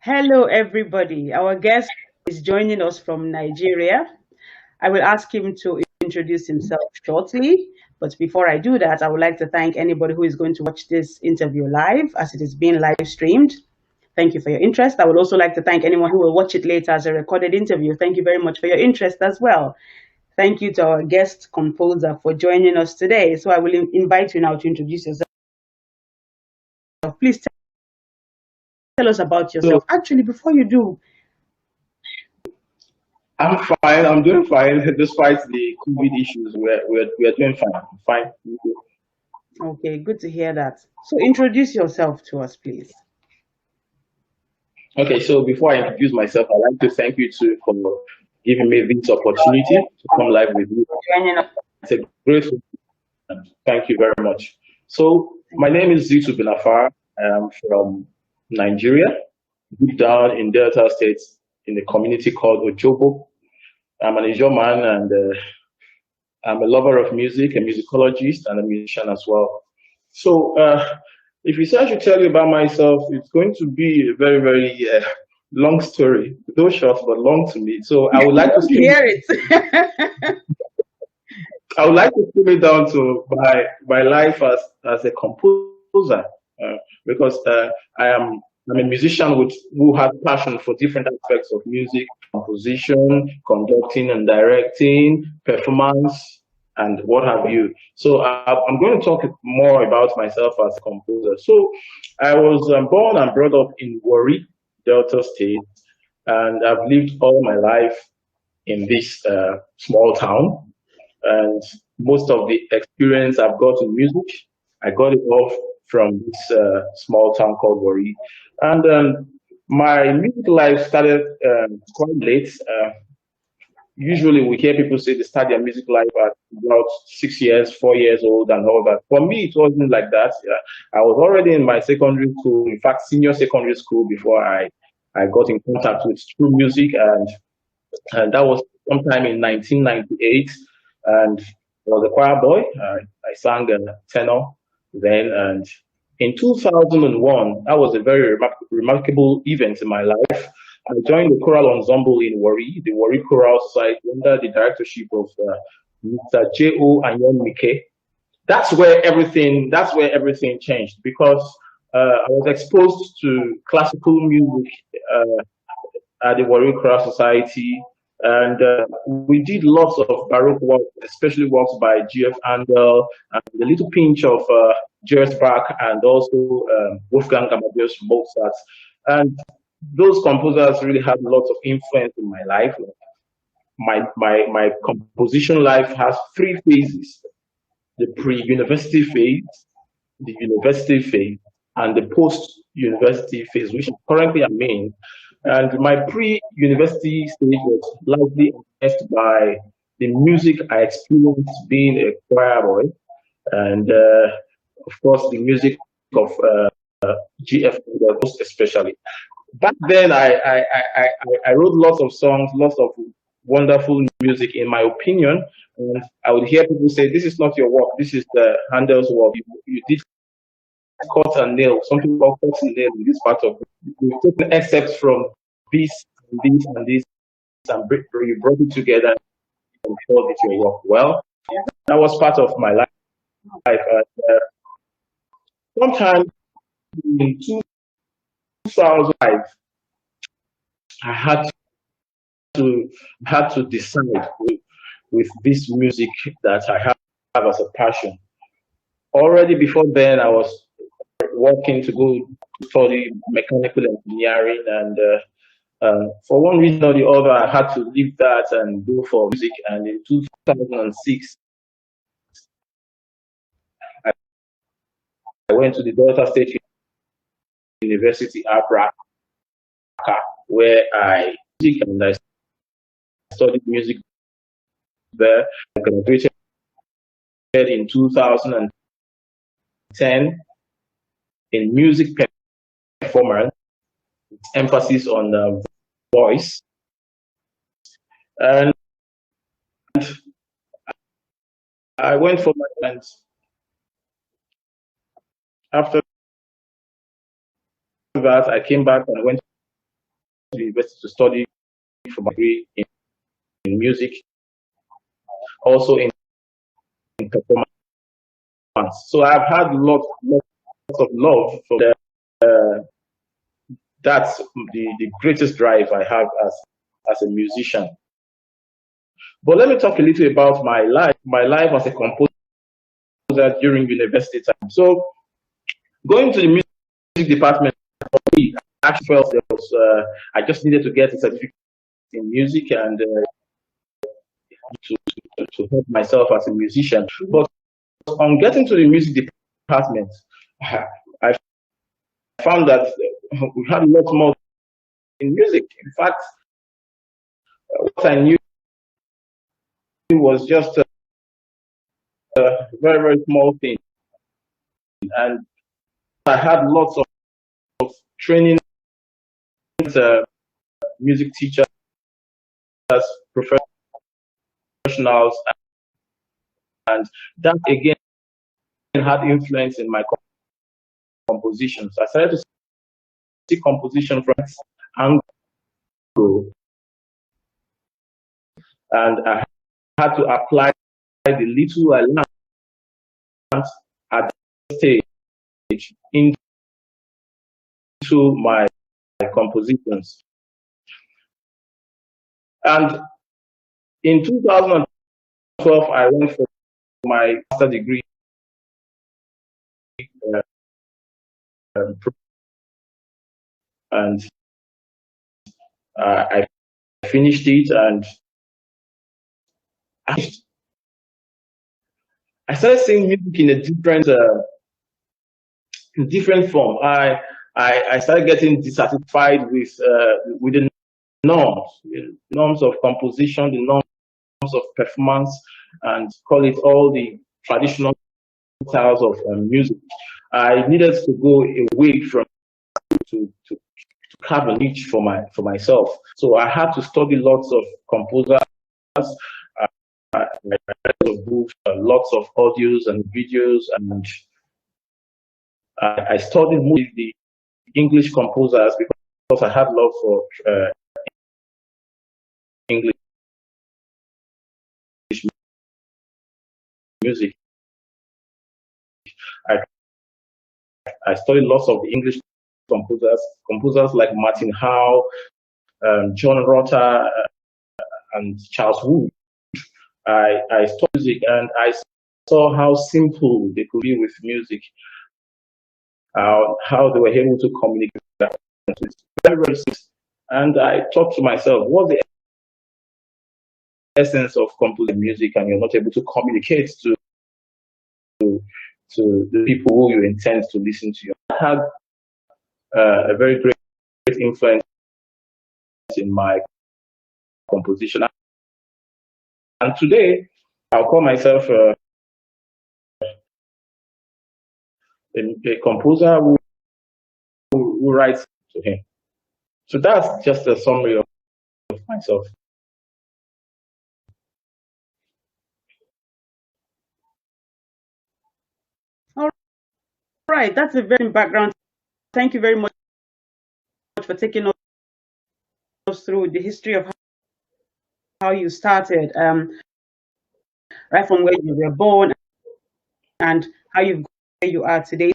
Hello, everybody. Our guest is joining us from Nigeria. I will ask him to introduce himself shortly. But before I do that, I would like to thank anybody who is going to watch this interview live as it is being live streamed. Thank you for your interest. I would also like to thank anyone who will watch it later as a recorded interview. Thank you very much for your interest as well. Thank you to our guest composer for joining us today. So I will invite you now to introduce yourself. Please tell us about So yourself. Actually, before you do, I'm fine. I'm doing fine despite the COVID issues. We're doing fine. I'm fine. Thank you. okay, good to hear that. So introduce yourself to us, please. Okay, so before I introduce myself, I'd like to thank you too for giving me this opportunity to come live with you. Joining us. It's a great and thank you very much. So my name is Zitu Benafa. I'm from Nigeria, deep down in Delta State in the community called Ojobo. I'm an Ijo man and I'm a lover of music, a musicologist, and a musician as well. So, if you say I should tell you about myself, it's going to be a very, very long story, though short but long to me. So, I would like to Hear it. I would like to put it down to my life as a composer, because I'm a musician who has passion for different aspects of music, composition, conducting and directing, performance, and what have you. So I'm going to talk more about myself as a composer. So I was born and brought up in Warri, Delta State, and I've lived all my life in this small town. And most of the experience I've got in music, I got it off from this small town called Warri. And my music life started quite late. Usually we hear people say they start their music life at about 6 years, 4 years old and all that. For me, it wasn't like that. I was already in my secondary school, in fact, senior secondary school before I got in contact with true music, and that was sometime in 1998. And I was a choir boy. I sang tenor then, and in 2001, that was a very remarkable event in my life. I joined the choral ensemble in Warri, the Warri Choral Society, under the directorship of Mr. J.O. Mike. That's where everything changed because I was exposed to classical music at the Warri Choral Society, and we did lots of Baroque work, especially works by G.F. Handel and a little pinch of J.S. Bach and also Wolfgang Amadeus Mozart. And those composers really had lots of influence in my life. My composition life has three phases: the pre-university phase, the university phase, and the post-university phase, which currently I'm in. And my pre-university stage was largely influenced by the music I experienced being a choir boy, and of course the music of GF most especially. Back then, I wrote lots of songs, lots of wonderful music, in my opinion. And I would hear people say, "This is not your work. This is the Handel's work. You did cut and nail. Some people call cut and nail in this part of it. You've taken excerpts from this and this and this, and you brought it together and called it your work." Well, that was part of my life. Sometime in 2005, I to had to decide with this music that I have as a passion. Already before then, I was working to go study mechanical engineering, and for one reason or the other, I had to leave that and go for music. And in 2006, I went to the Delta State University, Accra, where I studied music there. I graduated in 2010 in music performance, emphasis on voice. And I went for my friends. After that, I came back and went university to study for my degree in music, also in performance. So I've had lots of love for the. That's the greatest drive I have as a musician. But let me talk a little about my life as a composer during university time. So going to the music department, I actually felt there was I just needed to get a certificate in music and to help myself as a musician. But on getting to the music department, I found that we had a lot more in music. In fact, what I knew was just a very, very small thing. And I had lots of training, music teachers, professionals, and that again had influence in my compositions. I started to see composition from angle, and I had to apply the little I learned at that stage into my compositions. And in 2012, I went for my master's degree, and I finished it, and I started seeing music in a different form. I started getting dissatisfied with the norms of composition, the norms of performance, and call it all the traditional styles of music. I needed to go away from to carve a niche for myself. So I had to study lots of composers. I read books, lots of audios and videos, and I studied mostly the English composers because I had love for English music. I studied lots of the English composers like Martin Howe, John Rotter, and Charles Wood. I studied music and I saw how simple they could be with music, how they were able to communicate. It's very, very simple. And I thought to myself, what's the essence of composing music and you're not able to communicate to the people who you intend to listen to you? I had a very great influence in my composition. And today, I'll call myself a composer who writes to him. So that's just a summary of myself. All right, that's a very background. Thank you very much for taking us through the history of how you started, right from where you were born and how you got where you are today.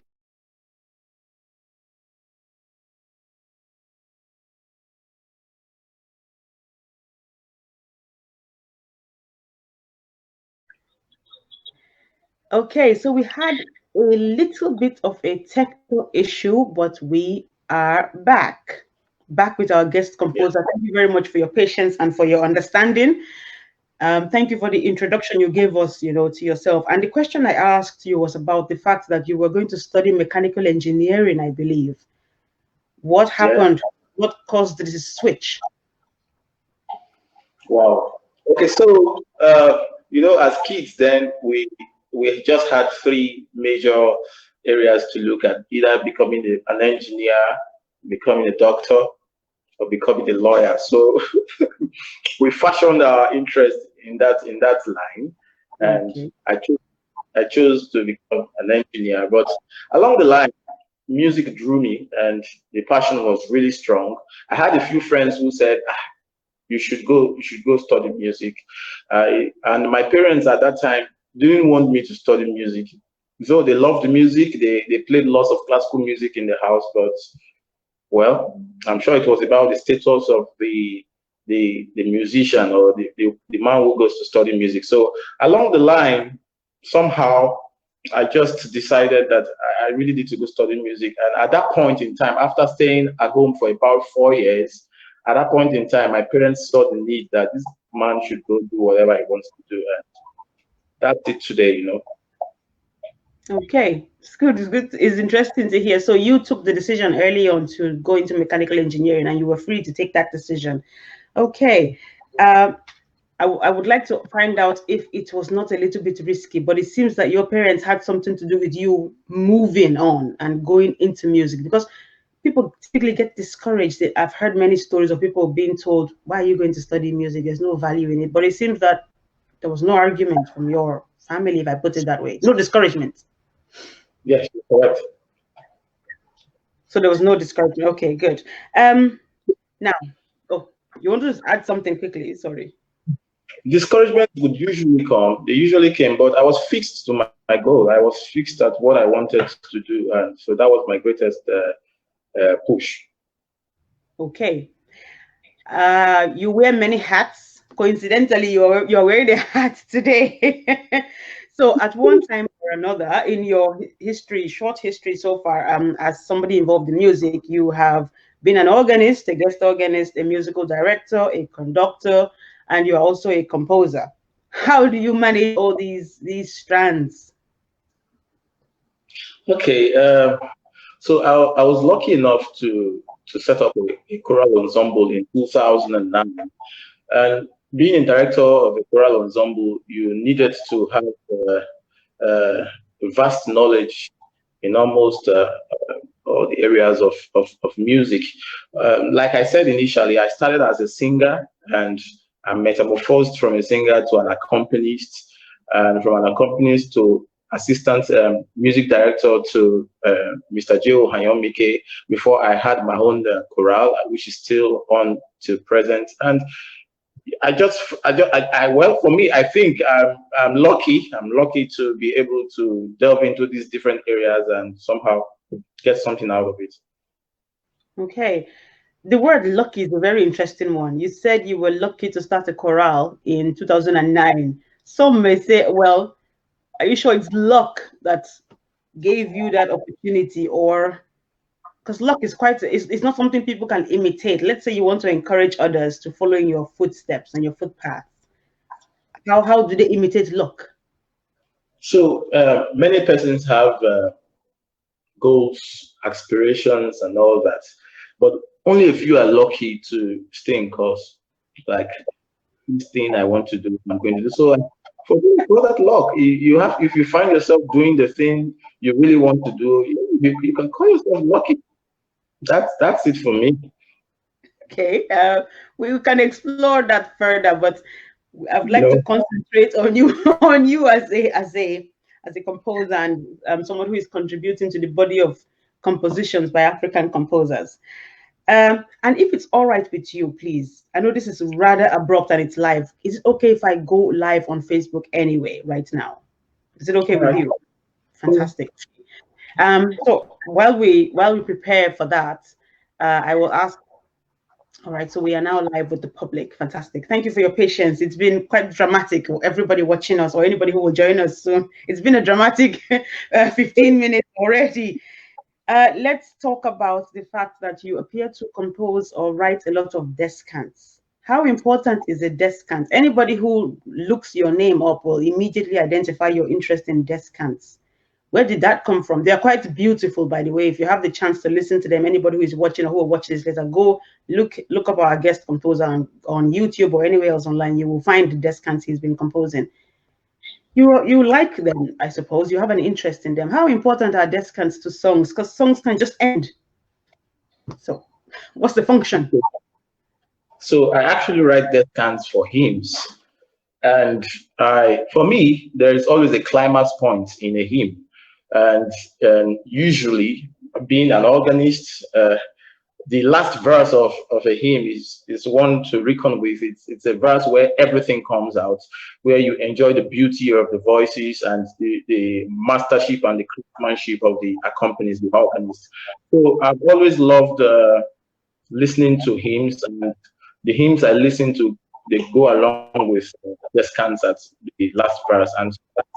Okay, so we had a little bit of a technical issue, but we are back with our guest composer. Thank you very much for your patience and for your understanding. Thank you for the introduction you gave us, to yourself. And the question I asked you was about the fact that you were going to study mechanical engineering, I believe. What happened? Yeah. What caused this switch? Wow. Okay, so as kids, then we just had three major areas to look at: either becoming an engineer, becoming a doctor, or becoming a lawyer. So we fashioned our interest in that line, and Okay. I chose to become an engineer. But along the line, music drew me, and the passion was really strong. I had a few friends who said, you should go study music. And my parents at that time didn't want me to study music. Though they loved the music, they played lots of classical music in the house, but well, I'm sure it was about the status of the musician, or the man who goes to study music. So along the line, somehow I just decided that I really need to go study music. And at that point in time, after staying at home for about 4 years, at that point in time, my parents saw the need that this man should go do whatever he wants to do. And that's it today. Okay, it's good. It's good. It's interesting to hear. So you took the decision early on to go into mechanical engineering, and you were free to take that decision. Okay. Um, I would like to find out if it was not a little bit risky, but it seems that your parents had something to do with you moving on and going into music, because people typically get discouraged. I've heard many stories of people being told, "Why are you going to study music? There's no value in it." But it seems that there was no argument from your family, if I put it that way. No discouragement. Yes, correct. So there was no discouragement. Okay, good. Now, oh, you want to add something quickly? Sorry. Discouragement would usually come. They usually came, but I was fixed to my goal. I was fixed at what I wanted to do, and so that was my greatest push. Okay. You wear many hats. Coincidentally, you're wearing a hat today. So at one time or another in your history, short history so far, as somebody involved in music, you have been an organist, a guest organist, a musical director, a conductor, and you're also a composer. How do you manage all these strands? Okay, so I was lucky enough to set up a choral ensemble in 2009, and being a director of a choral ensemble, you needed to have vast knowledge in almost all the areas of music. Like I said initially, I started as a singer, and I metamorphosed from a singer to an accompanist, and from an accompanist to assistant music director to Mr. J.O. Hayomike, before I had my own chorale, which is still on to present. And well, for me, I think I'm lucky. I'm lucky to be able to delve into these different areas and somehow get something out of it. Okay. The word lucky is a very interesting one. You said you were lucky to start a chorale in 2009. Some may say, well, are you sure it's luck that gave you that opportunity? Or because luck is it's not something people can imitate. Let's say you want to encourage others to follow in your footsteps and your footpaths. How do they imitate luck? So many persons have goals, aspirations, and all that, but only a few are lucky to stay in course. Like, this thing I want to do, I'm going to do. So for that luck, you have, if you find yourself doing the thing you really want to do, you can call yourself lucky. That's it for me. Okay, we can explore that further, but I'd You like to know, concentrate on you on you as a composer and someone who is contributing to the body of compositions by African composers. And if it's all right with you, please, I know this is rather abrupt and it's live. Is it okay if I go live on Facebook anyway, right now? Is it okay all with right. you? Fantastic. So while we prepare for that, I will ask. All right, so we are now live with the public. Fantastic. Thank you for your patience. It's been quite dramatic. Everybody watching us or anybody who will join us soon. It's been a dramatic 15 minutes already. Let's talk about the fact that you appear to compose or write a lot of descants. How important is a descant? Anybody who looks your name up will immediately identify your interest in descants. Where did that come from? They are quite beautiful, by the way. If you have the chance to listen to them, anybody who is watching or who will watch this later, go look up our guest composer on YouTube or anywhere else online. You will find the descants he's been composing. You like them, I suppose. You have an interest in them. How important are descants to songs? Because songs can just end. So, what's the function? So I actually write death cants for hymns. And for me, there is always a climax point in a hymn. And usually being an organist, the last verse of a hymn is one to reckon with. It's a verse where everything comes out, where you enjoy the beauty of the voices and the mastership and the craftsmanship of the accompanist, the organist. So I've always loved listening to hymns, and the hymns I listen to, they go along with the scans at the last verse, and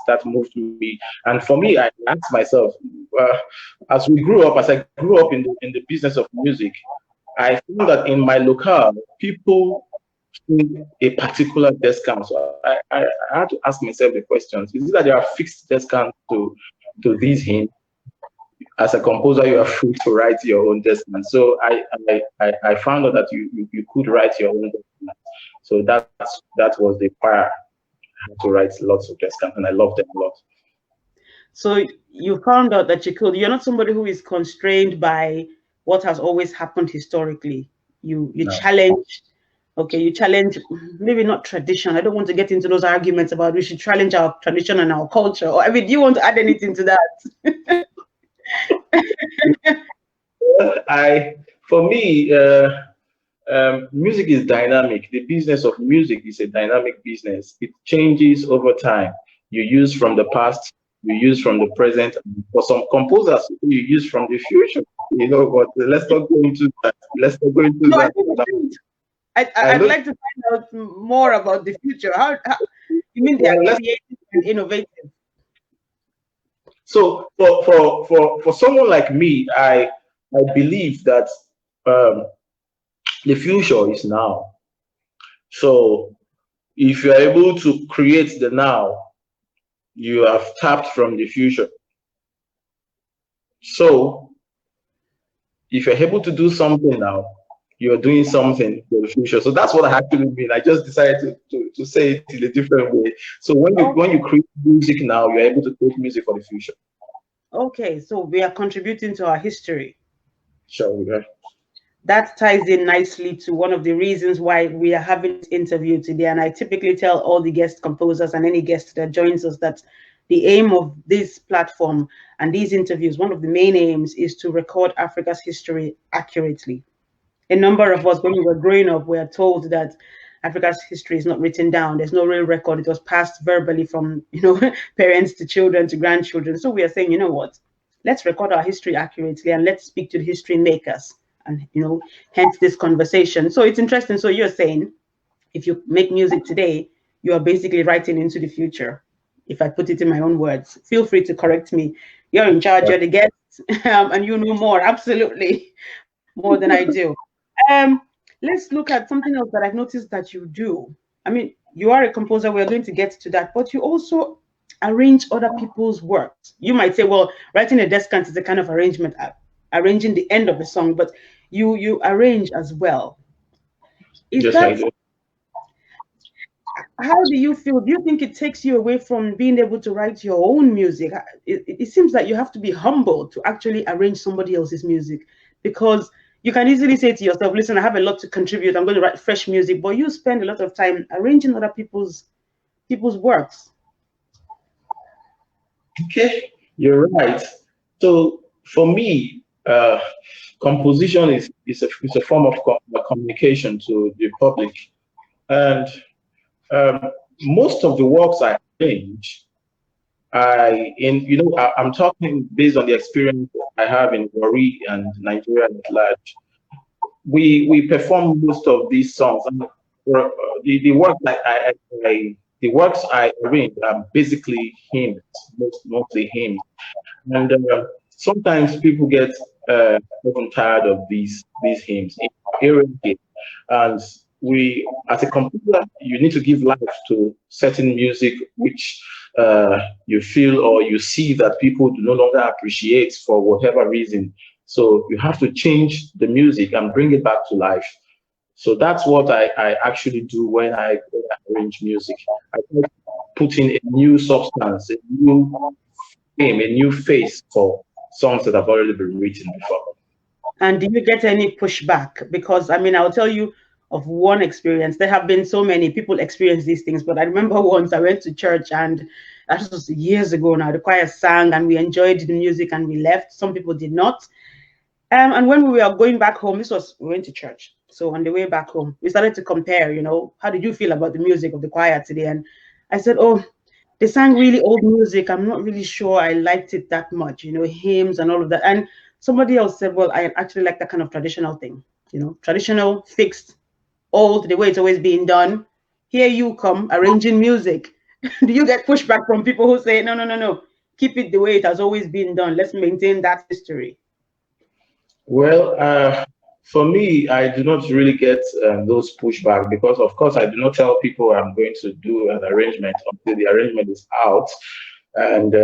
that moved me. And for me, I asked myself, uh, as we grew up, as I grew up in the business of music, I found that in my locale, people sing a particular descant. So I had to ask myself the questions: is it that there are fixed descants to these hymns? As a composer, you are free to write your own descant. So I found out that you could write your own descant. So that was the fire. I had to write lots of descant, and I loved them a lot. So you found out that you could. You're not somebody who is constrained by what has always happened historically. You No. challenge. Okay, you challenge, maybe not tradition. I don't want to get into those arguments about we should challenge our tradition and our culture. Or I mean, do you want to add anything to that? For me, music is dynamic. The business of music is a dynamic business. It changes over time. You use from the past, you use from the present. For some composers, you use from the future. You know, but let's not go into that. Let's not go into No, that. I'd like to find out more about the future. How you mean they are creative and innovative? So for someone like me, I believe that the future is now. So if you are able to create the now, you have tapped from the future. So if you're able to do something now, you're doing something for the future. So that's what I actually mean. I just decided to say it in a different way. So when you create music now, you're able to create music for the future. Okay, so we are contributing to our history. Sure, we are. That ties in nicely to one of the reasons why we are having this interview today. And I typically tell all the guest composers and any guest that joins us that the aim of this platform and these interviews, one of the main aims is to record Africa's history accurately. A number of us, when we were growing up, were told that Africa's history is not written down. There's no real record. It was passed verbally from, parents to children to grandchildren. So we are saying, you know what? Let's record our history accurately and let's speak to the history makers. And, hence this conversation. So it's interesting. So you're saying if you make music today, you are basically writing into the future. If I put it in my own words, feel free to correct me. You're in charge, you're the guest, and you know more, absolutely, more than I do. Let's look at something else that I've noticed that you do. I mean, you are a composer, we're going to get to that, but you also arrange other people's works. You might say, well, writing a descant is a kind of arrangement, arranging the end of a song, but you arrange as well. Is that, how do you feel? Do you think it takes you away from being able to write your own music? It seems that you have to be humble to actually arrange somebody else's music, because you can easily say to yourself, listen, I have a lot to contribute. I'm going to write fresh music, but you spend a lot of time arranging other people's works. Okay, you're right. So for me, composition is a form of communication to the public, and most of the works I arrange, I'm talking based on the experience I have in Wari and Nigeria at large. We perform most of these songs, and the works I arrange are basically hymns, mostly hymns, and sometimes people get often tired of these hymns, and as a composer, you need to give life to certain music which you feel or you see that people do no longer appreciate for whatever reason. So you have to change the music and bring it back to life. So that's what I actually do when I arrange music. I put in a new substance, a new name, a new face for songs that have already been written before. And do you get any pushback? Because I mean, I'll tell you of one experience. There have been so many people experience these things, but I remember once I went to church, and that was years ago now. The choir sang and we enjoyed the music and we left. Some people did not. And when we were going back home, we went to church. So on the way back home, we started to compare, how did you feel about the music of the choir today? And I said, oh, they sang really old music. I'm not really sure I liked it that much, hymns and all of that. And somebody else said, well, I actually like that kind of traditional thing, traditional, fixed, old, the way it's always been done. Here you come arranging music. Do you get pushback from people who say, no, no, no, no, keep it the way it has always been done? Let's maintain that history. Well, for me, I do not really get those pushback because, of course, I do not tell people I'm going to do an arrangement until the arrangement is out. And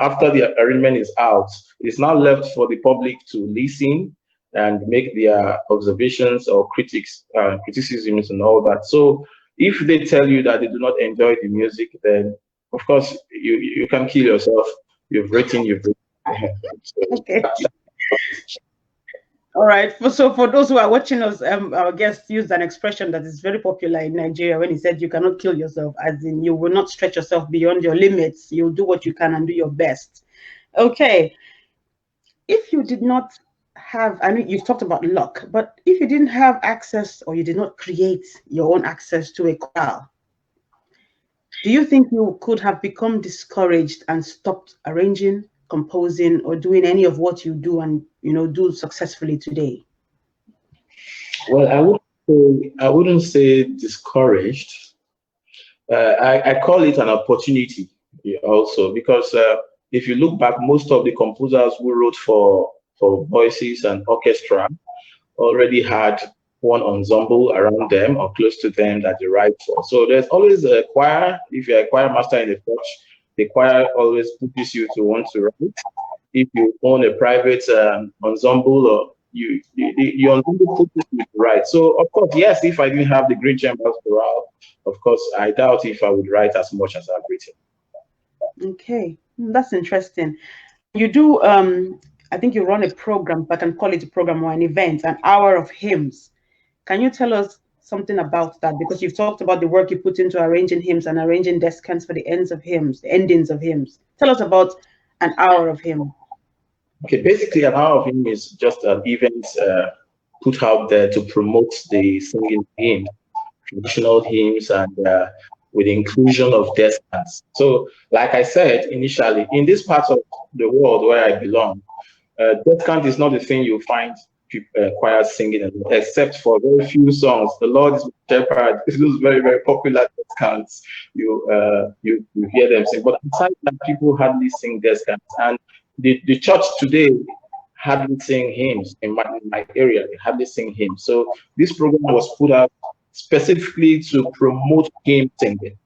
after the arrangement is out, it's now left for the public to listen and make their observations or criticisms and all that. So if they tell you that they do not enjoy the music, then of course you can kill yourself. You've written. So Okay. All right. So for those who are watching us, our guest used an expression that is very popular in Nigeria when he said, "You cannot kill yourself," as in you will not stretch yourself beyond your limits. You'll do what you can and do your best. Okay. If you did not have, I mean, you've talked about luck, but if you didn't have access or you did not create your own access to a choir, do you think you could have become discouraged and stopped arranging, composing, or doing any of what you do and do successfully today? Well, I wouldn't say discouraged. I call it an opportunity also because if you look back, most of the composers who wrote for voices and orchestra already had one ensemble around them or close to them that they write for. So there's always a choir. If you're a choir master in the church, the choir always pushes you to want to write. If you own a private ensemble or your ensemble pushes you to write. So of course, yes, if I didn't have the Green Chambers chorale, of course, I doubt if I would write as much as I've written. Okay, that's interesting. You do, I think you run a program, if I can call it a program or an event, an hour of hymns. Can you tell us something about that? Because you've talked about the work you put into arranging hymns and arranging descants for the ends of hymns, the endings of hymns. Tell us about an hour of hymn. Okay, basically, an hour of hymn is just an event put out there to promote the singing hymns, traditional hymns, and with the inclusion of descants. So, like I said initially, in this part of the world where I belong, descant is not the thing you find choirs singing, except for very few songs. The Lord is my shepherd. Those very, very popular descants. You hear them sing. But aside that, people hardly sing descants. And the church today hardly sing hymns in my area. They hardly sing hymns. So this program was put out specifically to promote hymn singing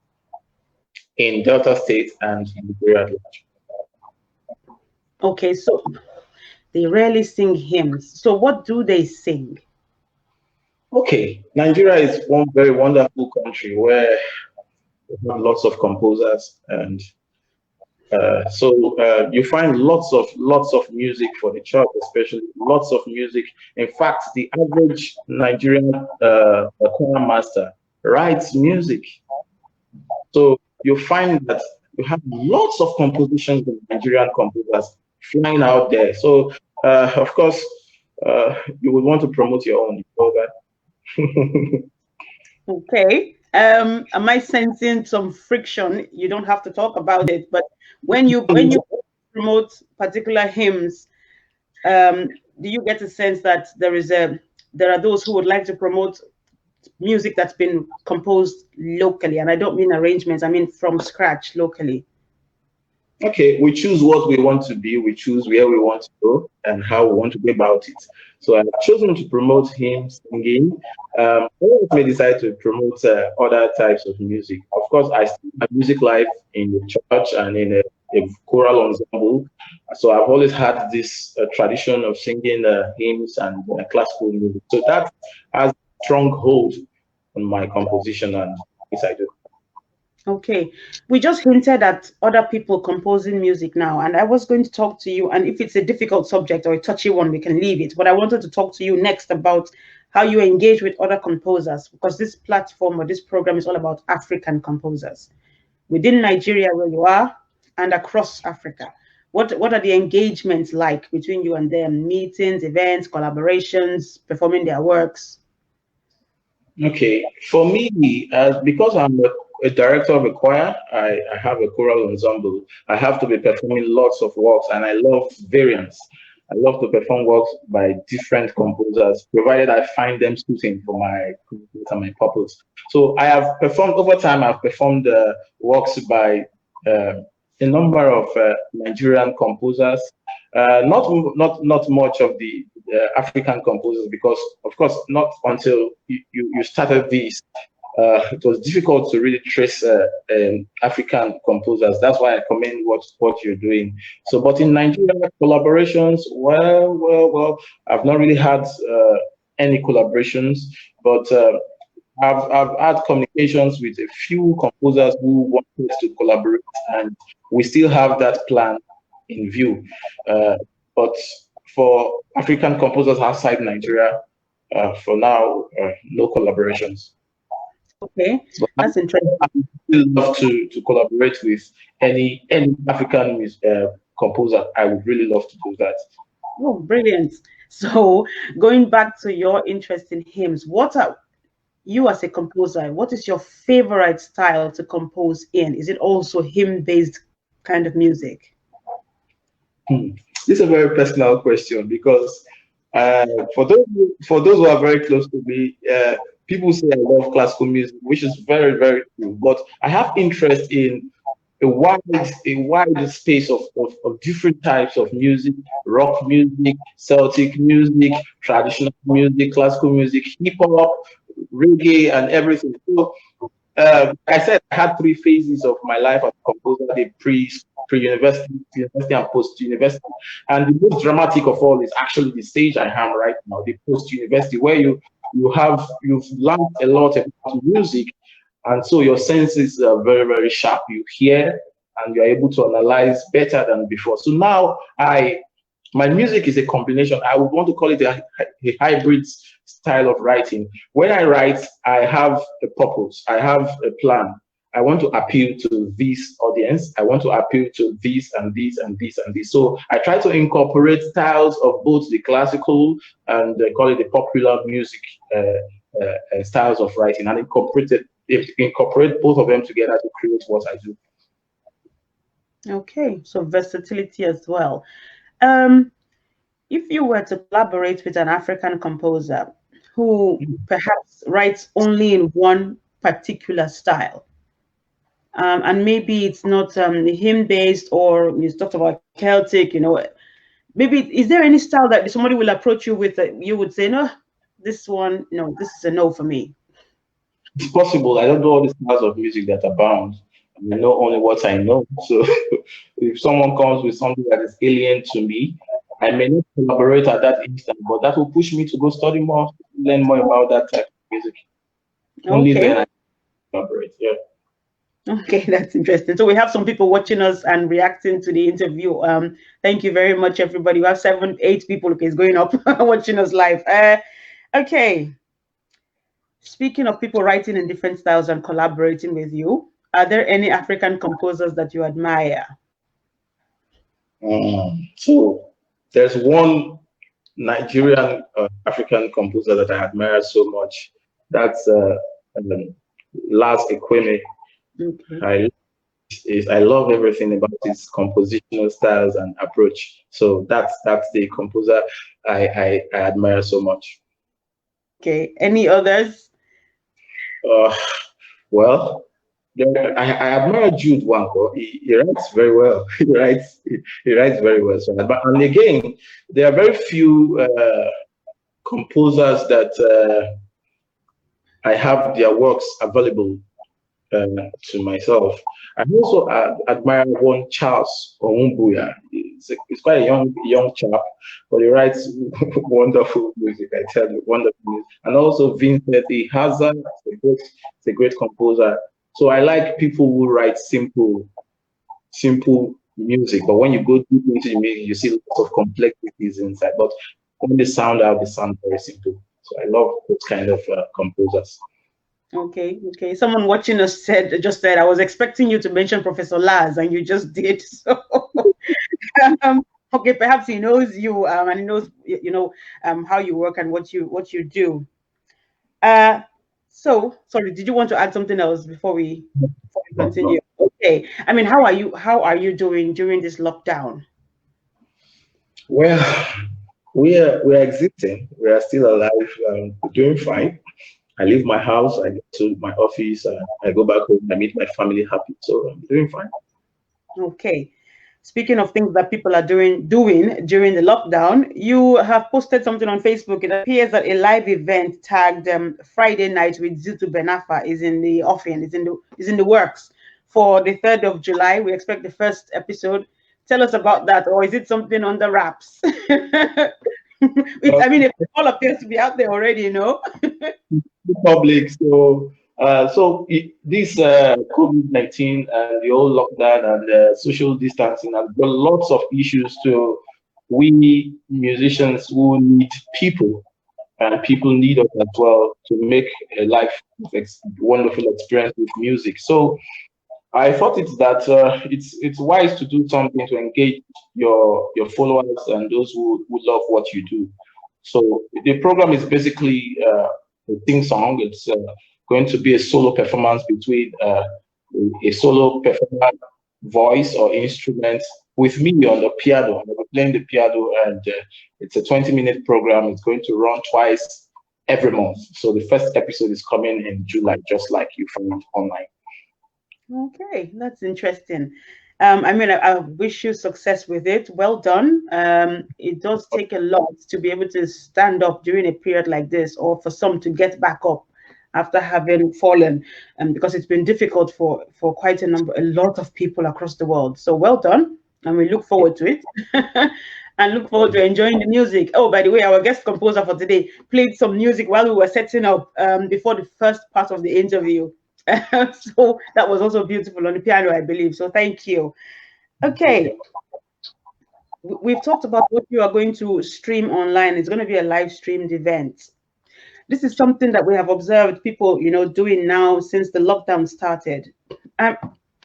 in Delta State and in the area at large. Okay, so they rarely sing hymns. So what do they sing? Okay, Nigeria is one very wonderful country where we have lots of composers, and so you find lots of music for the church, especially lots of music. In fact, the average Nigerian choir master writes music. So you find that you have lots of compositions of Nigerian composers flying out there. So of course, you would want to promote your own. You know that. Okay. Am I sensing some friction? You don't have to talk about it, but when you promote particular hymns, do you get a sense that there are those who would like to promote music that's been composed locally? And I don't mean arrangements, I mean from scratch locally. Okay, we choose what we want to be, we choose where we want to go, and how we want to go about it. So I've chosen to promote hymn singing. Others may decide to promote other types of music. Of course, I still have music life in the church and in a choral ensemble. So I've always had this tradition of singing hymns and classical music. So that has a strong hold on my composition and things I do. Okay, we just hinted at other people composing music now, and I was going to talk to you. And if it's a difficult subject or a touchy one, we can leave it. But I wanted to talk to you next about how you engage with other composers, because this platform or this program is all about African composers within Nigeria, where you are, and across Africa. What are the engagements like between you and them? Meetings, events, collaborations, performing their works? Okay, for me, because I'm a director of a choir, I have a choral ensemble. I have to be performing lots of works, and I love variants. I love to perform works by different composers, provided I find them suiting for my content and my purpose. So I have performed over time. I've performed works by uh, a number of Nigerian composers. Not much of the African composers, because of course not until you started this, it was difficult to really trace African composers. That's why I commend what you're doing. So, but in Nigeria, collaborations, well, I've not really had any collaborations, but I've had communications with a few composers who wanted to collaborate, and we still have that plan in view. But for African composers outside Nigeria, for now, no collaborations. Okay, But that's interesting. I would really love to collaborate with any African composer. I would really love to do that. Oh, brilliant. So, going back to your interest in hymns, what are you as a composer, what is your favorite style to compose in? Is it also hymn-based kind of music? Hmm. This is a very personal question, because uh, for those who are very close to me, people say I love classical music, which is very very true. But I have interest in a wide space of different types of music: rock music, Celtic music, traditional music, classical music, hip hop, reggae, and everything. So I said I had three phases of my life as a composer: the pre-university, university, and post-university. And the most dramatic of all is actually the stage I am right now, the post-university, where you've learned a lot about music, and so your senses are very very sharp. You hear and you're able to analyze better than before. So now my music is a combination. I would want to call it a hybrid style of writing. When I write, I have a purpose, I have a plan. I want to appeal to this audience. I want to appeal to this and this and this and this. So I try to incorporate styles of both the classical and call it the popular music styles of writing, and incorporate both of them together to create what I do. Okay, so versatility as well. Um, if you were to collaborate with an African composer who perhaps writes only in one particular style, and maybe it's not hymn based, or you talked about Celtic, maybe is there any style that somebody will approach you with that you would say, no, this one, no, this is a no for me? It's possible. I don't know all the styles of music that abound. I know only what I know. So if someone comes with something that is alien to me, I may not collaborate at that instant, but that will push me to go study more, learn more about that type of music. Only Okay. then I collaborate. Yeah. Okay, that's interesting. So we have some people watching us and reacting to the interview. Thank you very much, everybody. We have 7, 8 people. Okay, it's going up watching us live. Okay. Speaking of people writing in different styles and collaborating with you, are there any African composers that you admire? So there's one Nigerian African composer that I admire so much. That's um, Lars Ekweme. Okay. I love everything about his compositional styles and approach. So that's the composer I admire so much. Okay. Any others? Uh, well, I admire Jude Wanko. He writes very well. He writes very well. So, and again, there are very few composers that I have their works available to myself. I also admire one Charles Owumbuya. He's quite a young chap, but he writes wonderful music. I tell you, wonderful music. And also Vincent Hazard, it's a great composer. So I like people who write simple music, but when you go deep into the music, you see lots of complexities inside. But when they sound out, they sound very simple. So I love those kind of composers. Okay, okay. Someone watching us just said, I was expecting you to mention Professor Laz, and you just did. So Okay, perhaps he knows you, and he knows how you work and what you do. Uh, so sorry, did you want to add something else before we continue? Okay, I mean, how are you doing during this lockdown? Well, we are existing. We are still alive. We're doing fine. I leave my house. I go to my office. I go back home. I meet my family happy. So I'm doing fine. Okay. Speaking of things that people are doing during the lockdown, you have posted something on Facebook. It appears that a live event tagged Friday night with Zitu Benafa is in the offing, is in the works for the 3rd of July. We expect the first episode. Tell us about that, or is it something on the wraps? Uh, I mean, it all appears to be out there already. Public. This COVID-19 and the whole lockdown and social distancing has brought lots of issues to we musicians who need people, and people need us as well to make a life wonderful experience with music. So I thought it's wise to do something to engage your followers and those who love what you do. So the program is basically a sing song. It's going to be a solo performance between a solo performer voice or instrument with me on the piano. I'll be playing the piano, and it's a 20-minute program. It's going to run twice every month. So the first episode is coming in July, just like you found online. Okay, that's interesting. I mean, I wish you success with it. Well done. It does take a lot to be able to stand up during a period like this, or for some to get back up after having fallen, because it's been difficult for quite a lot of people across the world. So well done, and we look forward to it, and look forward to enjoying the music. Oh, by the way, our guest composer for today played some music while we were setting up before the first part of the interview. So that was also beautiful on the piano, I believe. So thank you. Okay, we've talked about what you are going to stream online. It's going to be a live streamed event. This is something that we have observed people, doing now since the lockdown started. I'm,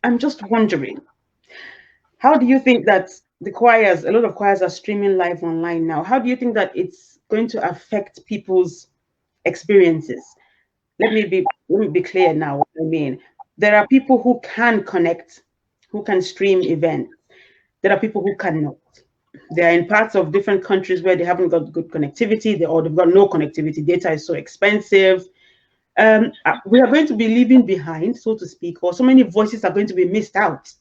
I'm just wondering, how do you think that a lot of choirs are streaming live online now? How do you think that it's going to affect people's experiences? Let me be clear now what I mean. There are people who can connect, who can stream events. There are people who cannot. They are in parts of different countries where they haven't got good connectivity, or they've got no connectivity. Data is so expensive. We are going to be leaving behind, so to speak, or so many voices are going to be missed out.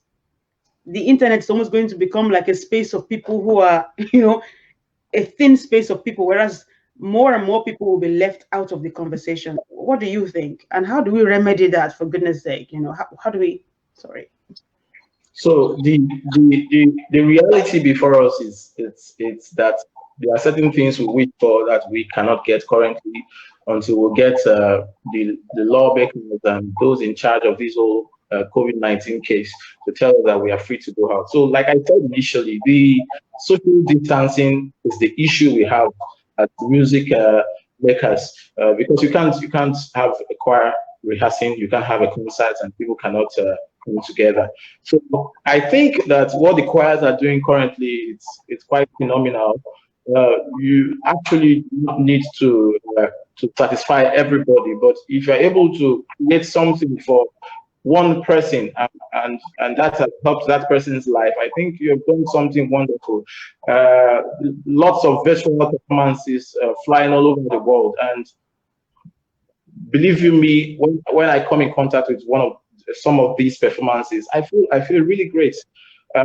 The internet is almost going to become like a space of people who are, a thin space of people, whereas more and more people will be left out of the conversation. What do you think? And how do we remedy that, for goodness sake? How do we, sorry. So the reality before us is it's that there are certain things we wish for that we cannot get currently until we get the lawmakers and those in charge of this whole COVID-19 case to tell us that we are free to go out. So, like I said initially, the social distancing is the issue we have as music makers, because you can't have a choir rehearsing, you can't have a concert, and people cannot come together. So I think that what the choirs are doing currently, it's quite phenomenal. You actually do not need to satisfy everybody, but if you're able to create something for one person, and that has helped that person's life, I think you have done something wonderful. Lots of virtual performances flying all over the world, and believe you me, when I come in contact with some of these performances, I feel really great.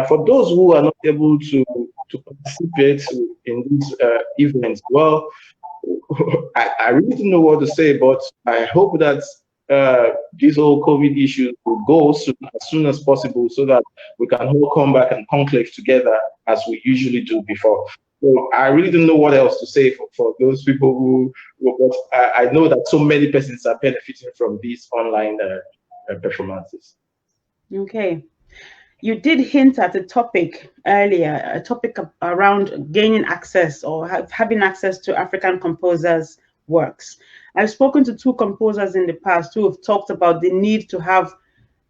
For those who are not able to participate in these events, well, I really don't know what to say, but I hope that this whole COVID issue will go as soon as possible, so that we can all come back and conclave together as we usually do before. So I really don't know what else to say for those people but I know that so many persons are benefiting from these online performances. Okay. You did hint at a topic earlier, a topic around gaining access, or having access to African composers' works. I've spoken to two composers in the past who have talked about the need to have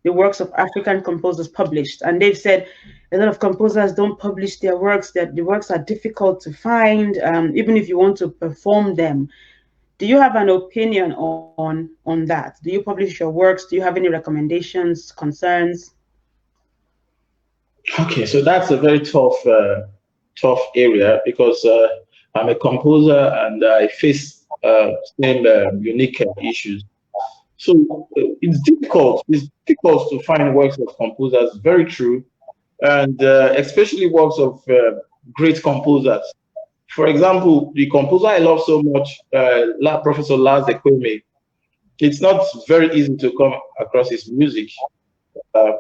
the works of African composers published, and they've said a lot of composers don't publish their works, that the works are difficult to find, even if you want to perform them. Do you have an opinion on that? Do you publish your works? Do you have any recommendations, concerns? Okay, so that's a very tough area because I'm a composer and I face same unique issues. So it's difficult. It's difficult to find works of composers. Very true, and especially works of great composers. For example, the composer I love so much, Professor Lars Ekweme. It's not very easy to come across his music. Uh,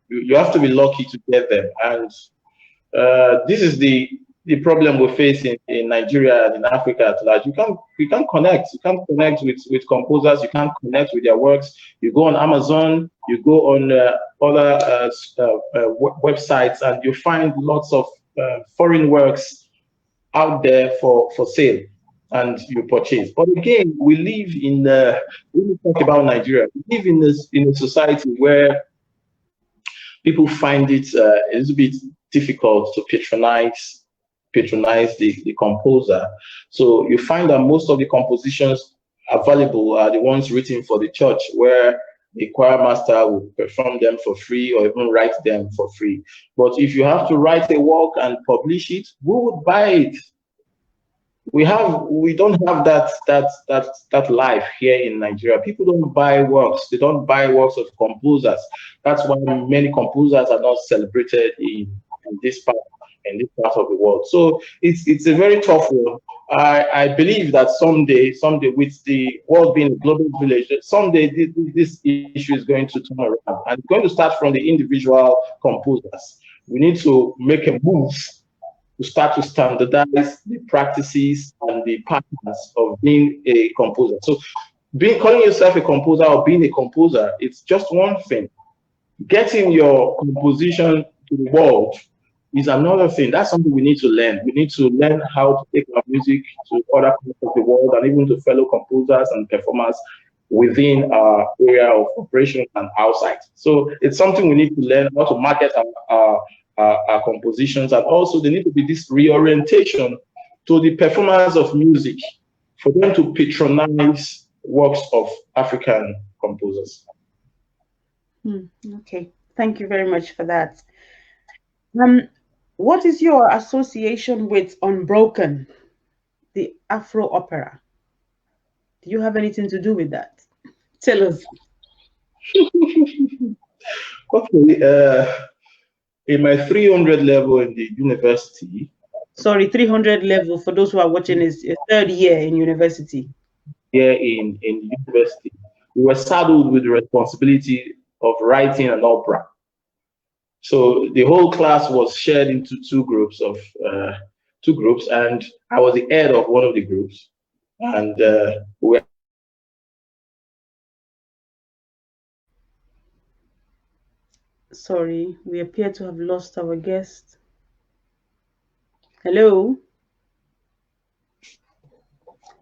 you have to be lucky to get them, and this is the problem we face in Nigeria and in Africa at large. You can't connect. You can't connect with composers. You can't connect with their works. You go on Amazon, you go on other websites, and you find lots of foreign works out there for sale, and you purchase. But again, we live in when we talk about Nigeria, we live in a society where people find it a little bit difficult to patronize the composer. So you find that most of the compositions available are the ones written for the church, where the choir master will perform them for free or even write them for free. But if you have to write a work and publish it, who would buy it? We don't have that life here in Nigeria. People don't buy works. They don't buy works of composers. That's why many composers are not celebrated in this part of the world. So it's a very tough one. I believe that someday with the world being a global village, someday this issue is going to turn around, and it's going to start from the individual composers. We need to make a move to start to standardize the practices and the patterns of being a composer. So calling yourself a composer or being a composer, it's just one thing. Getting your composition to the world is another thing. That's something we need to learn. We need to learn how to take our music to other parts of the world and even to fellow composers and performers within our area of operation and outside. So it's something we need to learn how to market our compositions, and also there need to be this reorientation to the performers of music for them to patronize works of African composers. Okay, thank you very much for that. What is your association with Unbroken, the Afro opera? Do you have anything to do with that? Tell us. Okay, in my 300 level in the university. Sorry, 300 level for those who are watching is a third year in university. Here in university, we were saddled with the responsibility of writing an opera. So the whole class was shared into two groups, and I was the head of one of the groups, and we. Sorry, we appear to have lost our guest. Hello?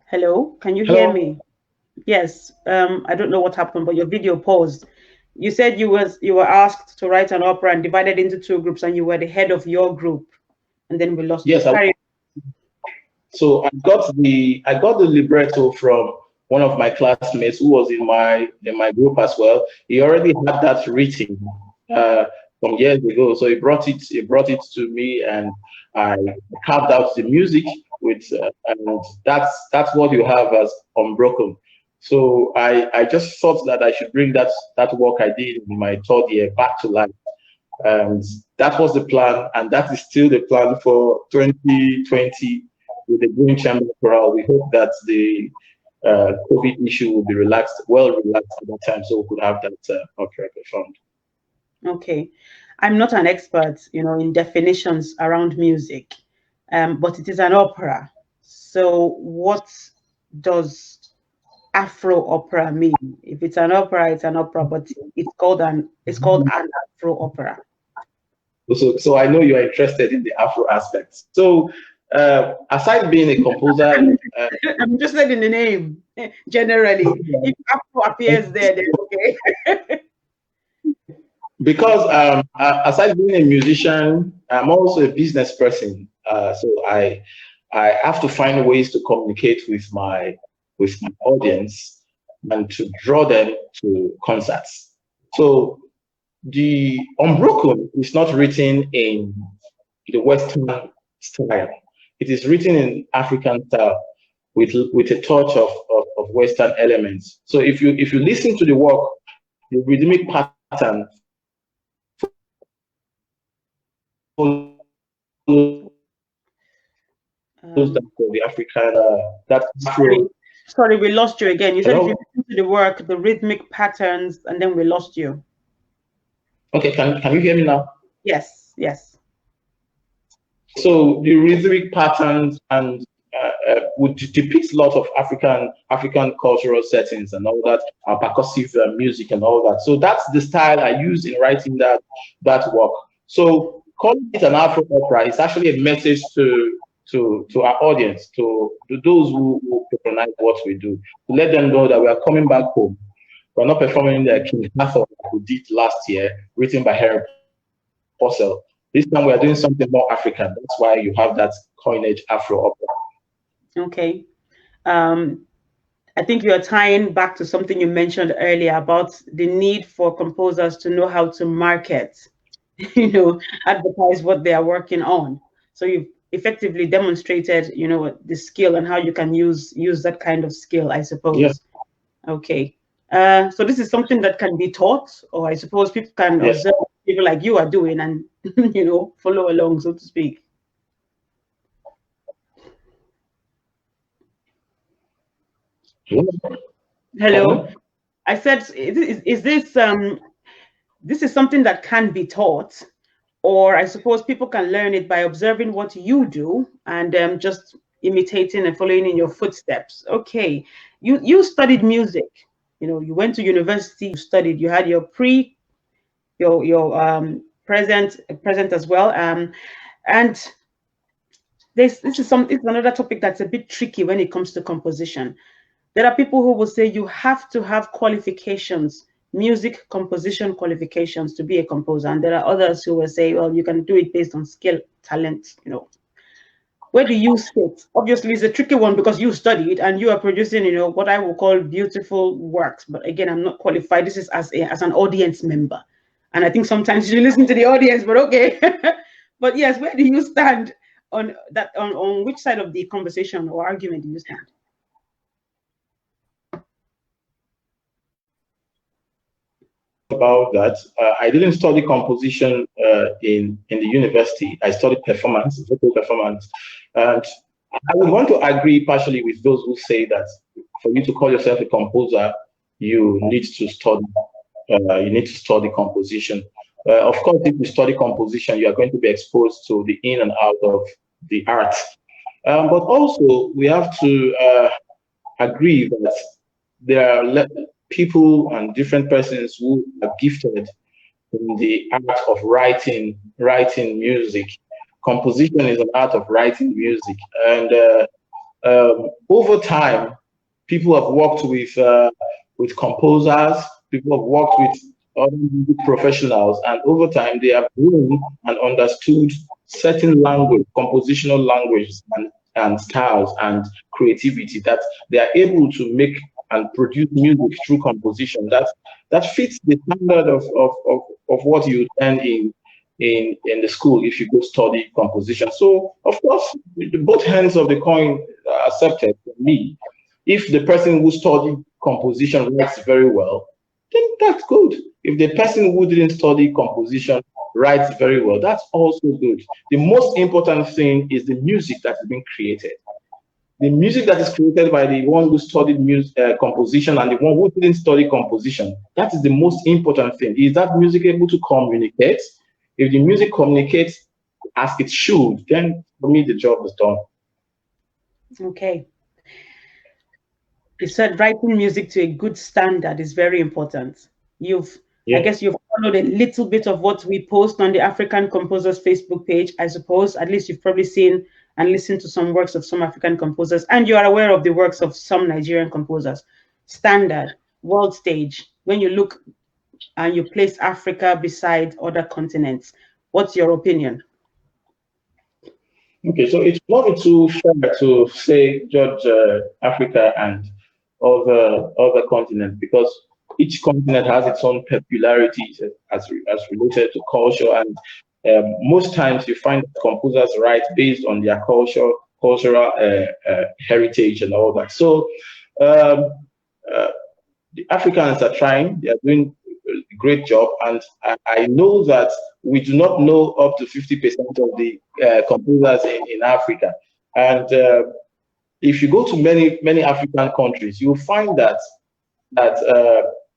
Hello, can you hear me? Yes, I don't know what happened, but your video paused. You said you were asked to write an opera and divided into two groups, and you were the head of your group, and then we lost. Yes, so I got the libretto from one of my classmates who was in my group as well. He already had that written from years ago, so he brought it to me, and I carved out the music with, and that's what you have as Unbroken. So I just thought that I should bring that work I did in my third year back to life. And that was the plan, and that is still the plan for 2020 with the Green Chamber Chorale. We hope that the COVID issue will be relaxed at that time, so we could have that opera performed. Okay, I'm not an expert, in definitions around music, but it is an opera. So what does Afro opera mean? If it's an opera, it's an opera, but it's called an Afro opera. So I know you're interested in the Afro aspect. So aside being a composer, I'm interested in the name generally. If Afro appears there, then okay. Because aside being a musician, I'm also a business person. So I have to find ways to communicate with my audience and to draw them to concerts. So the Unbroken is not written in the Western style. It is written in African style with a touch of Western elements. So if you listen to the work, the rhythmic pattern follows that Um, of the African that sorry, Afro. sorry, we lost you again. You said if you Hello. listen to the work, the rhythmic patterns, and then we lost you. Okay, can you hear me now? Yes, yes. So the rhythmic patterns and would depict a lot of African cultural settings and all that, percussive music and all that. So that's the style I use in writing that work. So calling it an Afro opera is actually a message to our audience, to those who patronize what we do, to let them know that we are coming back home. We're not performing the King Arthur we did last year, written by Harry Purcell. This time we are doing something more African. That's why you have that coinage Afro opera. Okay. Um, I think you are tying back to something you mentioned earlier about the need for composers to know how to market, advertise what they are working on. So you've effectively demonstrated, the skill and how you can use that kind of skill, I Yeah. suppose. Okay. So this is something that can be taught, or I suppose people can Yes. observe people like you are doing and, follow along, so to speak. Yeah. Come Hello. on. I said, is this is something that can be taught, or I suppose people can learn it by observing what you do and just imitating and following in your footsteps. Okay, you studied music. You went to university. You studied. You had your present as well. And this is another topic that's a bit tricky when it comes to composition. There are people who will say you have to have qualifications, music composition qualifications to be a composer. And there are others who will say, well, you can do it based on skill, talent. Where do you sit? Obviously, it's a tricky one because you studied and you are producing, what I will call beautiful works. But again, I'm not qualified. This is as an audience member. And I think sometimes you listen to the audience, but okay. But yes, where do you stand on that? On which side of the conversation or argument do you stand? About that. I didn't study composition in the university. I studied performance, vocal performance, and I would want to agree partially with those who say that for you to call yourself a composer, you need to study. You need to study composition. Of course, if you study composition, you are going to be exposed to the in and out of the art. But also, we have to agree that there are people and different persons who are gifted in the art of writing music. Composition is an art of writing music, and over time, people have worked with composers. People have worked with other music professionals, and over time, they have grown and understood certain language, compositional languages, and styles and creativity that they are able to make and produce music through composition that fits the standard of what you learn in the school if you go study composition. So of course, both hands of the coin are accepted for me. If the person who studied composition writes very well, then that's good. If the person who didn't study composition writes very well, that's also good. The most important thing is the music that is being created. The music that is created by the one who studied composition and the one who didn't study composition, that is the most important thing. Is that music able to communicate? If the music communicates as it should, then for me the job is done. Okay. You said writing music to a good standard is very important. I Yeah. guess you've followed a little bit of what we post on the African Composers Facebook page, I suppose. At least you've probably seen and listened to some works of some African composers, and you are aware of the works of some Nigerian composers. Standard, world stage. When you look and you place Africa beside other continents. What's your opinion? Okay, so it's not too fair to say judge Africa and other continents because each continent has its own peculiarities as related to culture, and most times you find composers write based on their cultural heritage and all that. So um, uh, the Africans are trying; they are doing a great job, and I know that we do not know up to 50% of the composers in Africa. And if you go to many African countries, you'll find that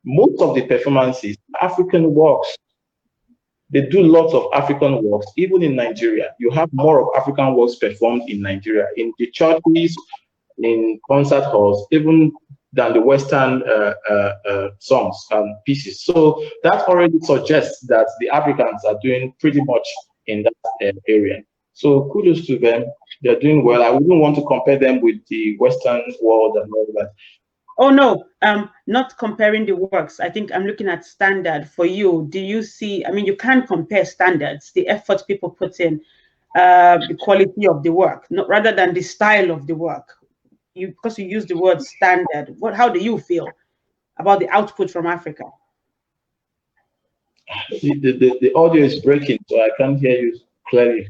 most of the performances, African works, they do lots of African works. Even in Nigeria, you have more of African works performed in Nigeria, in the churches, in concert halls, even than the Western songs and pieces. So that already suggests that the Africans are doing pretty much in that area. So kudos to them. They're doing well. I wouldn't want to compare them with the Western world and all that. Oh no, not comparing the works. I think I'm looking at standard for you. Do you see? I mean, you can't compare standards, the effort people put in, the quality of the work, not rather than the style of the work. You because you use the word standard. What? How do you feel about the output from Africa? The audio is breaking, so I can't hear you clearly.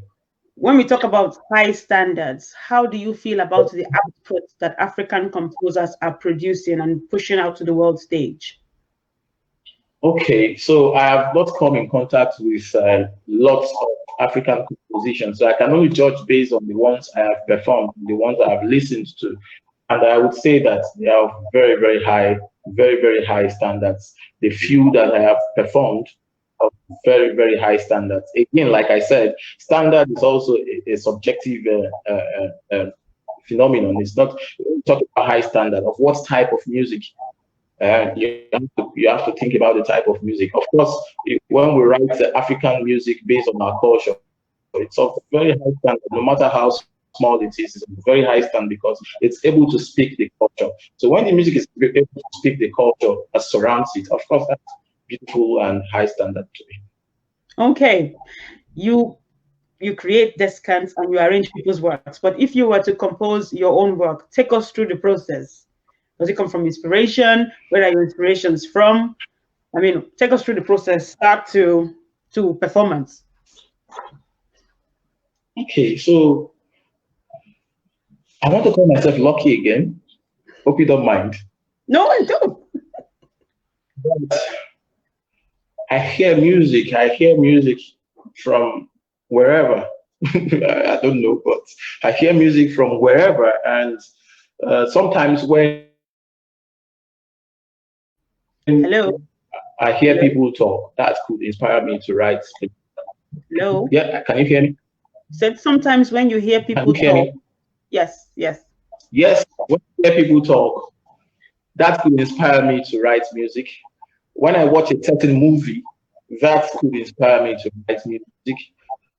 When we talk about high standards, how do you feel about the output that African composers are producing and pushing out to the world stage? Okay, so I have not come in contact with lots of African compositions, so I can only judge based on the ones I have performed, the ones I have listened to, and I would say that they are very high standards. The few that I have performed are very high standards. Again, like I said, standard is also a subjective phenomenon. It's not talking about high standard of what type of music you have to think about the type of music. Of course, when we write African music based on our culture, it's of very high standard, no matter how small it is. It's a very high standard because it's able to speak the culture. So when the music is able to speak the culture that surrounds it, of course, that's beautiful and high standard to me. Okay, you you create descants and you arrange people's works. But if you were to compose your own work, take us through the process. Does it come from inspiration? Where are your inspirations from? I mean, take us through the process, start to performance. Okay, so I want to call myself lucky again. Hope you don't mind. No, I don't. But I hear music from wherever. I don't know, but I hear music from wherever. And sometimes when Hello, I hear hello, people talk, that could inspire me to write. hello. Yeah, can you hear me? Said sometimes when you hear Can you people hear talk, me? yes, yes. Yes, when I hear people talk, that could inspire me to write music. When I watch a certain movie, that could inspire me to write music.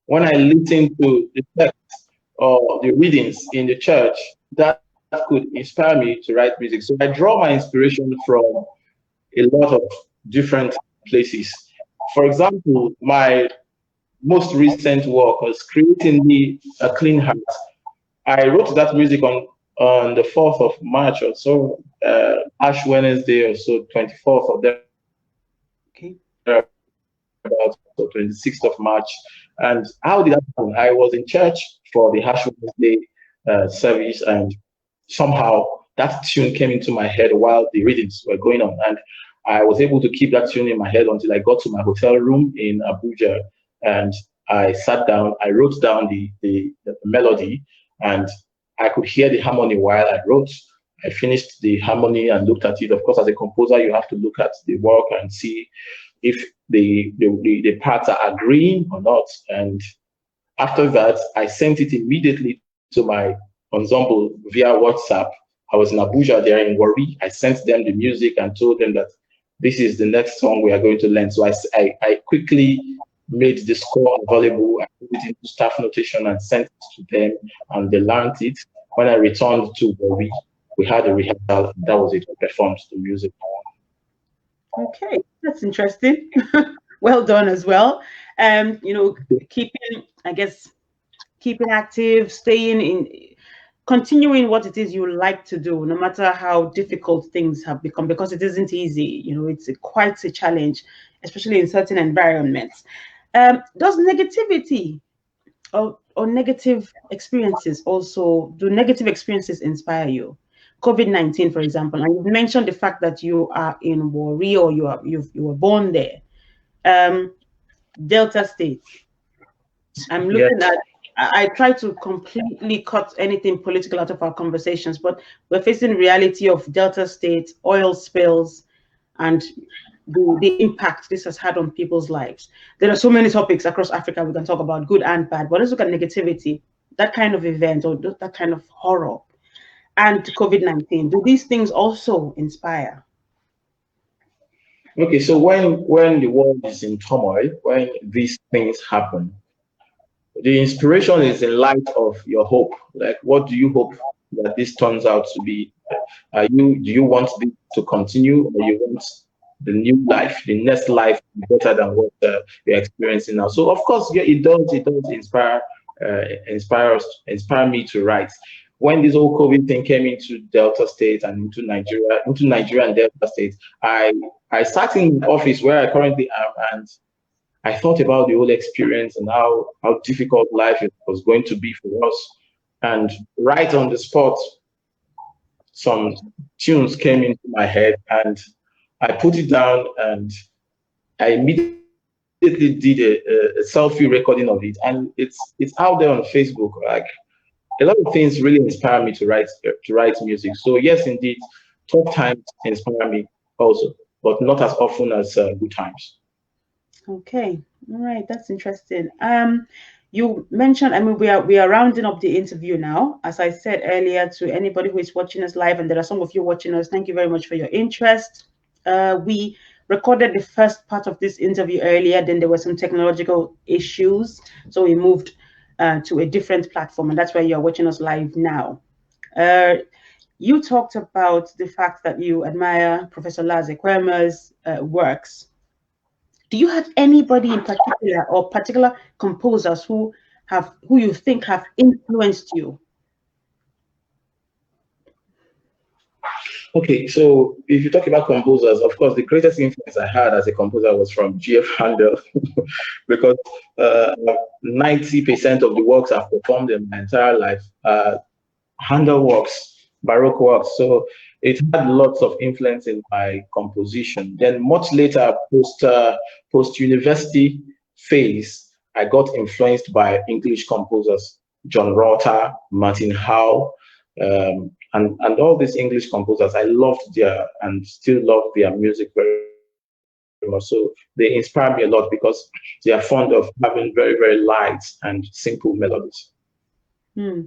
When I listen to the text or the readings in the church, that could inspire me to write music. So I draw my inspiration from a lot of different places. For example, my most recent work was creating me a clean heart. I wrote that music on the 4th of March or so, Ash Wednesday or so, 24th of Okay. about so 26th of March. And how did that happen? I was in church for the Ash Wednesday service, and somehow that tune came into my head while the readings were going on. And I was able to keep that tune in my head until I got to my hotel room in Abuja. And I sat down, I wrote down the melody, and I could hear the harmony while I wrote. I finished the harmony and looked at it. Of course, as a composer, you have to look at the work and see if the parts are agreeing or not. And after that, I sent it immediately to my ensemble via WhatsApp. I was in Abuja, they're in Wari. I sent them the music and told them that this is the next song we are going to learn. So I quickly made the score available. I put it into staff notation and sent it to them, and they learned it. When I returned to Wari, we had a rehearsal. That was it. We performed the music. Okay, that's interesting. Well done as well. You know, keeping, I guess, keeping active, staying in, continuing what it is you like to do, no matter how difficult things have become, because it isn't easy. You know, it's quite a challenge, especially in certain environments. Does negativity or negative experiences also, do negative experiences inspire you? COVID-19, for example, and you've mentioned the fact that you are in Warri, or you were born there. Um, Delta State. I'm Yes. looking at. I try to completely cut anything political out of our conversations, but we're facing reality of Delta State oil spills and the impact this has had on people's lives. There are so many topics across Africa we can talk about, good and bad, but let's look at negativity, that kind of event or that kind of horror, and COVID-19. Do these things also inspire? Okay, so when the world is in turmoil, when these things happen, the inspiration is in light of your hope. Like, what do you hope that this turns out to be? Do you want this to continue, or you want the new life, the next life, better than what you're experiencing now? So, of course, yeah, it does inspire me to write. When this whole COVID thing came into Delta State and into Nigeria and Delta State, I sat in the office where I currently am, and I thought about the whole experience and how difficult life was going to be for us. And right on the spot, some tunes came into my head, and I put it down, and I immediately did a selfie recording of it. And it's out there on Facebook. Like, a lot of things really inspire me to write music. So yes, indeed, tough times inspire me also, but not as often as good times. Okay, all right, that's interesting. You mentioned, I mean, we are rounding up the interview now. As I said earlier, to anybody who is watching us live, and there are some of you watching us, thank you very much for your interest. We recorded the first part of this interview earlier, then there were some technological issues, so we moved to a different platform, and that's why you're watching us live now. Uh, you talked about the fact that you admire Professor Laz Ekwema's works. Do you have anybody in particular, or particular composers who you think have influenced you? Okay, so if you talk about composers, of course, the greatest influence I had as a composer was from G.F. Handel, because 90% of the works I've performed in my entire life are Handel works, Baroque works. So it had lots of influence in my composition. Then much later, post university phase, I got influenced by English composers, John Rota, Martin Howe, and all these English composers. I loved their and still love their music very much. So they inspire me a lot because they are fond of having very, very light and simple melodies. Hmm.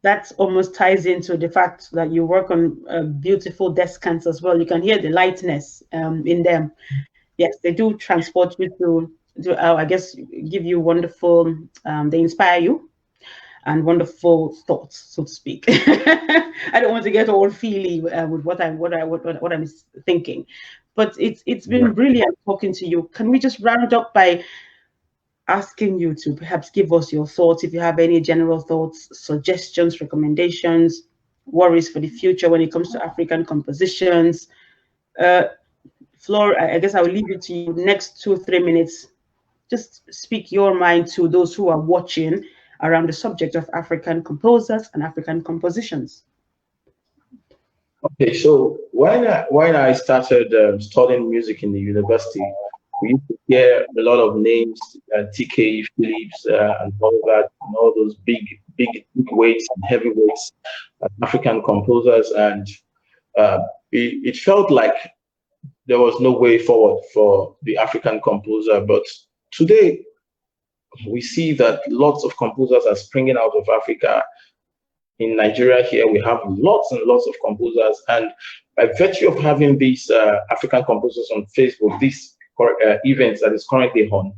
That almost ties into the fact that you work on beautiful descants as well. You can hear the lightness in them. Yes, they do transport you I guess, give you wonderful, they inspire you and wonderful thoughts, so to speak. I don't want to get all feely with what I'm thinking, but it's been brilliant talking to you. Can we just round up by asking you to perhaps give us your thoughts, if you have any general thoughts, suggestions, recommendations, worries for the future when it comes to African compositions? Uh, Flor, I guess I will leave it to you. Next 2 3 minutes, just speak your mind to those who are watching around the subject of African composers and African compositions. Okay, so when I started studying music in the university, we used to hear a lot of names, TK Phillips, and all that, and all those big weights and heavyweights, African composers, and uh, it felt like there was no way forward for the African composer. But today, we see that lots of composers are springing out of Africa. In Nigeria here, we have lots and lots of composers, and by virtue of having these African composers on Facebook, these events that is currently on,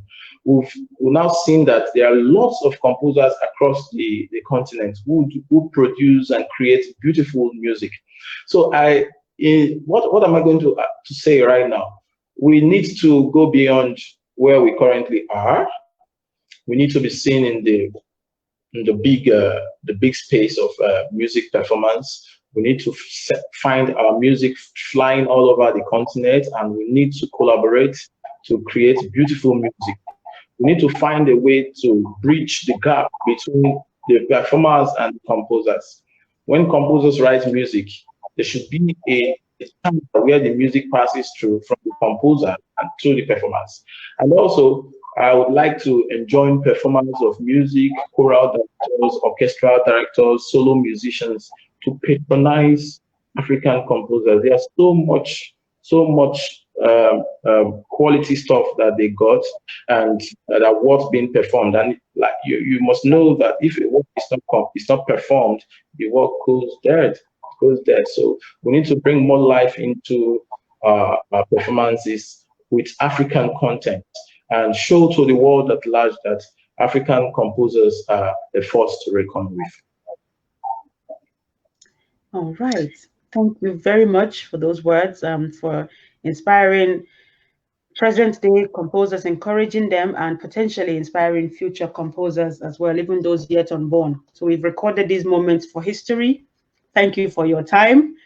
we've now seen that there are lots of composers across the continent who produce and create beautiful music. So what am I going to say right now? We need to go beyond where we currently are. We need to be seen in the big space of music performance. We need to find our music flying all over the continent, and we need to collaborate to create beautiful music. We need to find a way to bridge the gap between the performers and the composers. When composers write music, there should be a channel where the music passes through from the composer and to the performers. And also, I would like to enjoin performers of music, choral directors, orchestral directors, solo musicians to patronize African composers. There's so much quality stuff that they got and that are worth being performed. And like you must know that if a work is not performed, the work goes dead. Goes dead. So we need to bring more life into our performances with African content and show to the world at large that African composers are a force to reckon with. All right. Thank you very much for those words, for inspiring present day composers, encouraging them, and potentially inspiring future composers as well, even those yet unborn. So we've recorded these moments for history. Thank you for your time.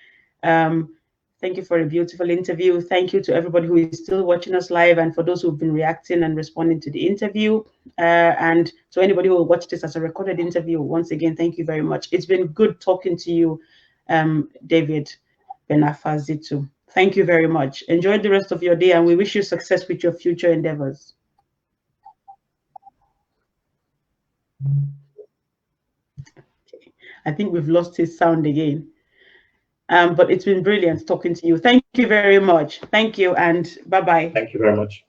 Thank you for a beautiful interview. Thank you to everybody who is still watching us live, and for those who've been reacting and responding to the interview. And to anybody who will watch this as a recorded interview, once again, thank you very much. It's been good talking to you, David Benafa Zitu. Thank you very much. Enjoy the rest of your day, and we wish you success with your future endeavors. Okay. I think we've lost his sound again. But it's been brilliant talking to you. Thank you very much. Thank you, and bye-bye. Thank you very much.